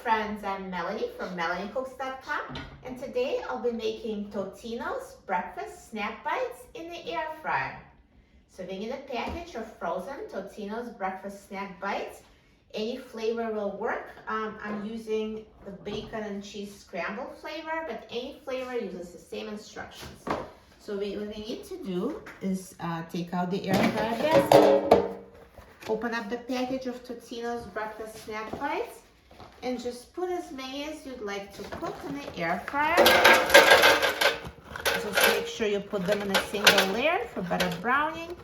friends, I'm Melanie from melaniecooks.com, and today I'll be making Totino's breakfast snack bites in the air fryer. So being in a package of frozen Totino's breakfast snack bites, any flavor will work. I'm using the bacon and cheese scramble flavor, but any flavor uses the same instructions. So what we need to do is take out the air fryer basket, open up the package of Totino's breakfast snack bites, and just put as many as you'd like to cook in the air fryer. Just make sure you put them in a single layer for better browning.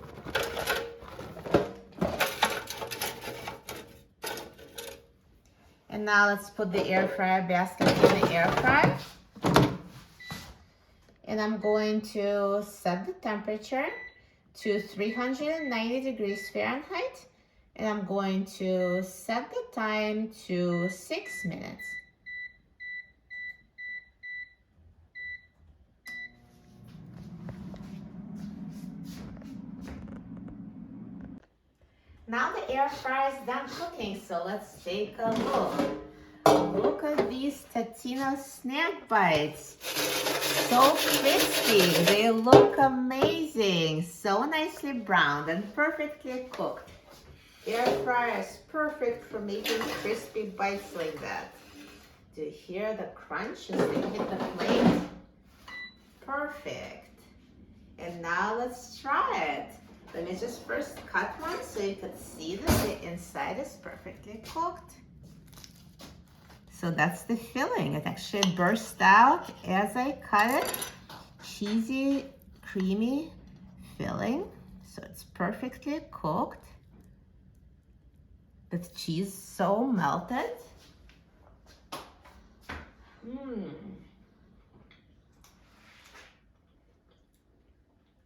And now let's put the air fryer basket in the air fryer. And I'm going to set the temperature to 390 degrees Fahrenheit. And I'm going to set the time to 6 minutes. Now the air fryer is done cooking, so let's take a look. Look at these Totino snack bites. So crispy, they look amazing. So nicely browned and perfectly cooked. Air fryer is perfect for making crispy bites like that. Do you hear the crunch as they hit the plate? Perfect. And now let's try it. Let me just first cut one so you can see that the inside is perfectly cooked. So that's the filling. It actually burst out as I cut it. Cheesy, creamy filling. So it's perfectly cooked. The cheese so melted.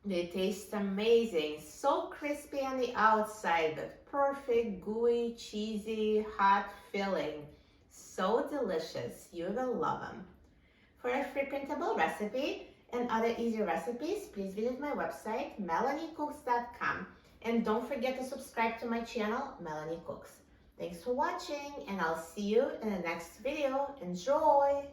They taste amazing. So crispy on the outside, but perfect, gooey, cheesy, hot filling. So delicious. You will love them. For a free printable recipe and other easy recipes, please visit my website, melaniecooks.com. And don't forget to subscribe to my channel, Melanie Cooks. Thanks for watching, and I'll see you in the next video. Enjoy!